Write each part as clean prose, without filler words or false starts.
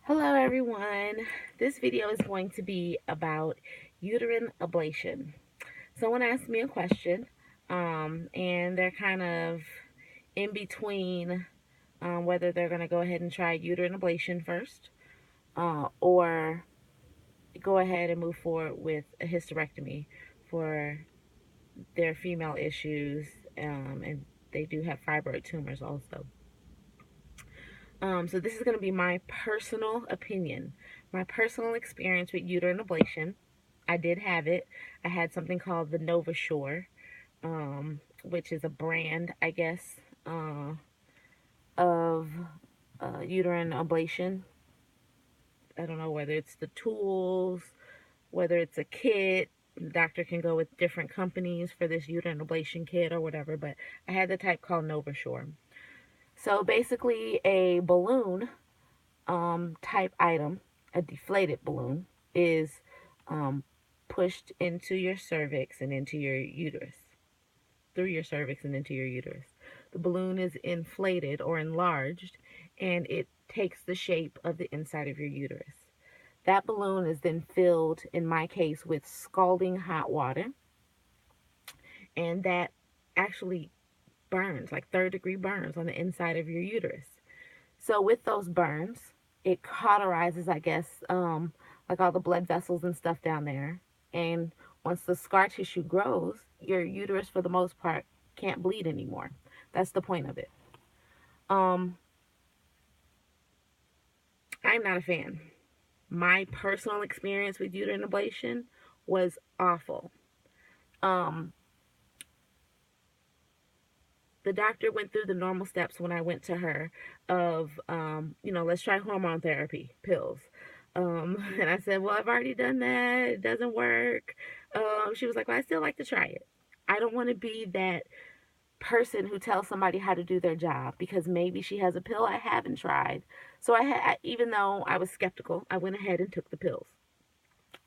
Hello everyone. This video is going to be about uterine ablation. Someone asked me a question, and they're kind of in between whether they're going to go ahead and try uterine ablation first or go ahead and move forward with a hysterectomy for their female issues, and they do have fibroid tumors also. So this is going to be my personal opinion, my personal experience with uterine ablation. I did have it. I had something called the Nova Shore, which is a brand, I guess, of uterine ablation. I don't know whether it's the tools, whether it's a kit. The doctor can go with different companies for this uterine ablation kit or whatever, but I had the type called Nova Shore. So basically, a balloon type item, a deflated balloon, is pushed into your cervix and into your uterus, through your cervix and into your uterus. The balloon is inflated or enlarged, and it takes the shape of the inside of your uterus. That balloon is then filled, in my case, with scalding hot water, and that actually burns, like third-degree burns on the inside of your uterus. So with those burns, it cauterizes, I guess, like all the blood vessels and stuff down there. And once the scar tissue grows, your uterus, for the most part, can't bleed anymore. That's the point of it. Um, I'm not a fan. My personal experience with uterine ablation was awful. Um, the doctor went through the normal steps when I went to her of, let's try hormone therapy, pills. And I said, well, I've already done that. It doesn't work. She was like, well, I still like to try it. I don't want to be that person who tells somebody how to do their job because maybe she has a pill I haven't tried. So even though I was skeptical, I went ahead and took the pills.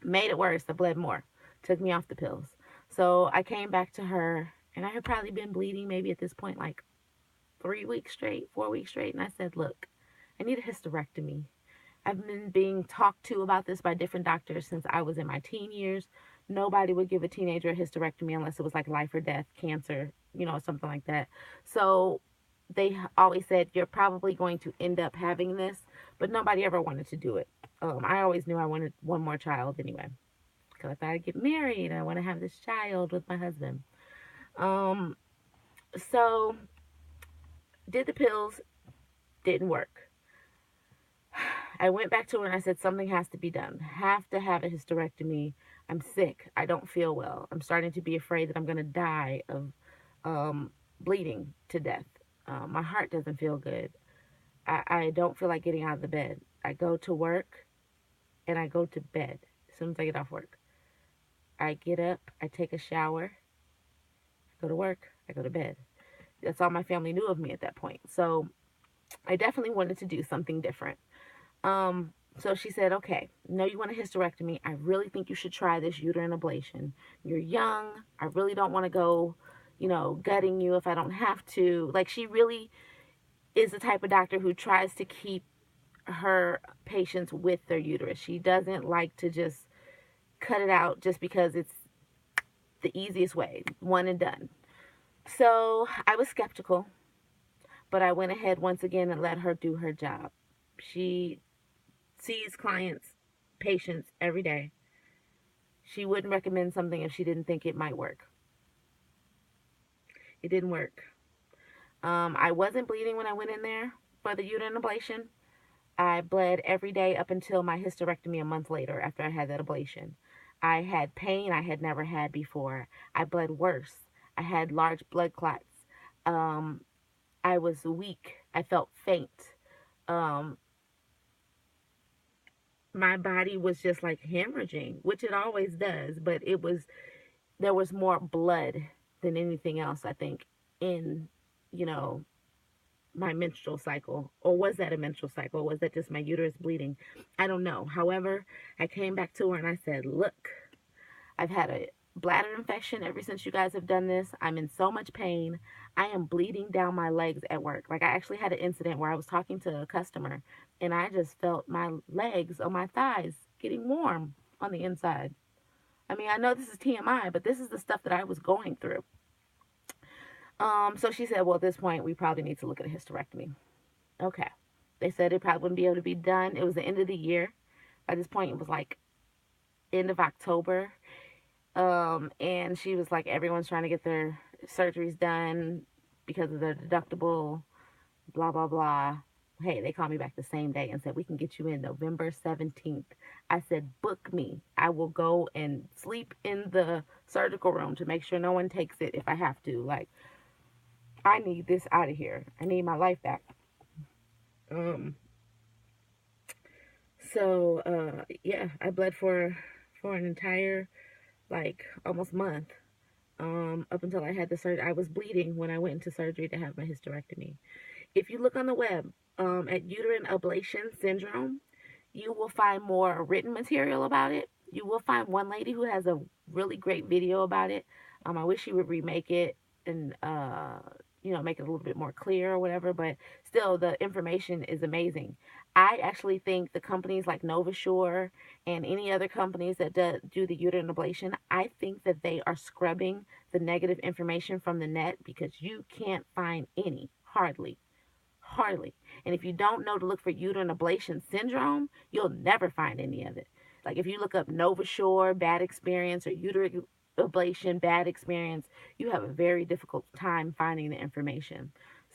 Made it worse. I bled more. Took me off the pills. So I came back to her, and I had probably been bleeding maybe at this point like 3 weeks straight, 4 weeks straight. And I said, look, I need a hysterectomy. I've been being talked to about this by different doctors since I was in my teen years. Nobody would give a teenager a hysterectomy unless it was like life or death, cancer, something like that. So they always said, you're probably going to end up having this, but nobody ever wanted to do it. I always knew I wanted one more child anyway, because I thought I'd get married and I want to have this child with my husband. Um, so did the pills, didn't work. I went back to her and I said, something has to be done. Have to have a hysterectomy. I'm sick. I don't feel well. I'm starting to be afraid that I'm going to die of bleeding to death. My heart doesn't feel good. I don't feel like getting out of the bed. I go to work and I go to bed as soon as I get off work. I get up, I take a shower, I go to work, I go to bed. That's all my family knew of me at that point. So I definitely wanted to do something different. So she said, okay, no, you want a hysterectomy. I really think you should try this uterine ablation. You're young. I really don't want to go, gutting you if I don't have to. Like, she really is the type of doctor who tries to keep her patients with their uterus. She doesn't like to just cut it out just because it's the easiest way, one and done. So I was skeptical, but I went ahead once again and let her do her job. She sees clients, patients every day. She wouldn't recommend something if she didn't think it might work. It didn't work. I wasn't bleeding when I went in there for the uterine ablation. I bled every day up until my hysterectomy a month later after I had that ablation. I had pain I had never had before. I bled worse. I had large blood clots. I was weak. I felt faint. Um, my body was just like hemorrhaging, which it always does, but there was more blood than anything else, I think, in, you know, my menstrual cycle. Or was that a menstrual cycle? Was that just my uterus bleeding? I don't know. However, I came back to her and I said, look, I've had a bladder infection ever since you guys have done this. I'm in so much pain. I am bleeding down my legs at work. Like, I actually had an incident where I was talking to a customer and I just felt my legs or my thighs getting warm on the inside. I mean, I know this is TMI, but this is the stuff that I was going through. So she said, well, at this point, we probably need to look at a hysterectomy. Okay. They said it probably wouldn't be able to be done. It was the end of the year. By this point, it was like end of October. And she was like, everyone's trying to get their surgeries done because of their deductible, blah, blah, blah. Hey, they called me back the same day and said, we can get you in November 17th. I said, book me. I will go and sleep in the surgical room to make sure no one takes it if I have to. Like, I need this out of here. I need my life back. Um, yeah, I bled for an entire, like, almost month. Up until I had the surgery. I was bleeding when I went into surgery to have my hysterectomy. If you look on the web at uterine ablation syndrome, you will find more written material about it. You will find one lady who has a really great video about it. I wish she would remake it and make it a little bit more clear or whatever, but still the information is amazing. I actually think the companies like NovaSure and any other companies that do the uterine ablation, I think that they are scrubbing the negative information from the net because you can't find any, hardly. And if you don't know to look for uterine ablation syndrome, you'll never find any of it. Like if you look up NovaSure bad experience or uterine ablation bad experience, you have a very difficult time finding the information.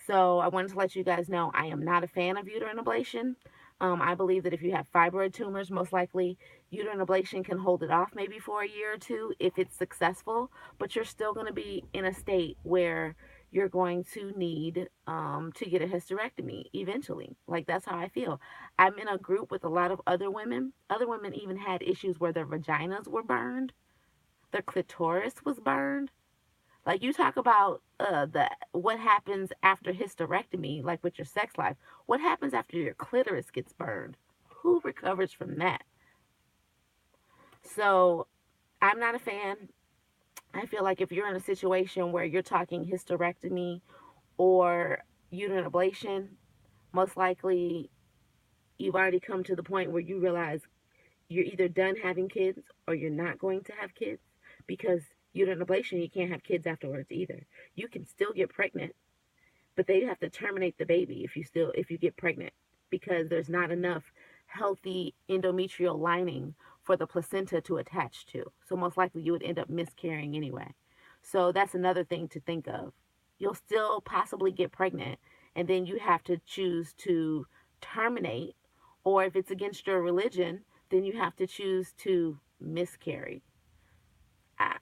So I wanted to let you guys know I am not a fan of uterine ablation. I believe that if you have fibroid tumors, most likely uterine ablation can hold it off maybe for a year or two if it's successful, but you're still going to be in a state where you're going to need to get a hysterectomy eventually. Like that's how I feel. I'm in a group with a lot of other women. Other women even had issues where their vaginas were burned, their clitoris was burned. Like you talk about the what happens after hysterectomy, like with your sex life. What happens after your clitoris gets burned? Who recovers from that? So I'm not a fan. I feel like if you're in a situation where you're talking hysterectomy or uterine ablation, most likely you've already come to the point where you realize you're either done having kids or you're not going to have kids because uterine ablation, you can't have kids afterwards either. You can still get pregnant, but they have to terminate the baby if you get pregnant because there's not enough healthy endometrial lining for the placenta to attach to. So most likely you would end up miscarrying anyway. So that's another thing to think of. You'll still possibly get pregnant and then you have to choose to terminate, or if it's against your religion, then you have to choose to miscarry. I,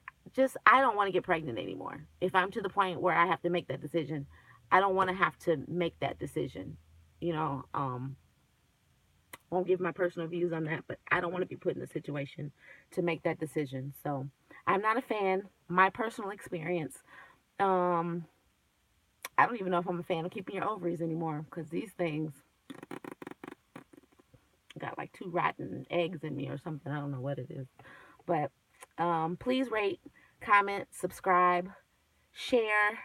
I don't want to get pregnant anymore. If I'm to the point where I have to make that decision, I don't want to have to make that decision. You know, won't give my personal views on that, but I don't want to be put in a situation to make that decision. So I'm not a fan. My personal experience, I don't even know if I'm a fan of keeping your ovaries anymore because these things got like 2 rotten eggs in me or something. I don't know what it is. But please rate, comment, subscribe, share.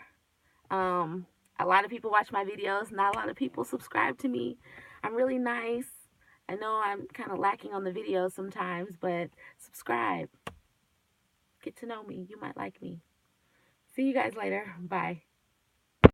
A lot of people watch my videos. Not a lot of people subscribe to me. I'm really nice. I know I'm kind of lacking on the videos sometimes, but subscribe. Get to know me. You might like me. See you guys later. Bye.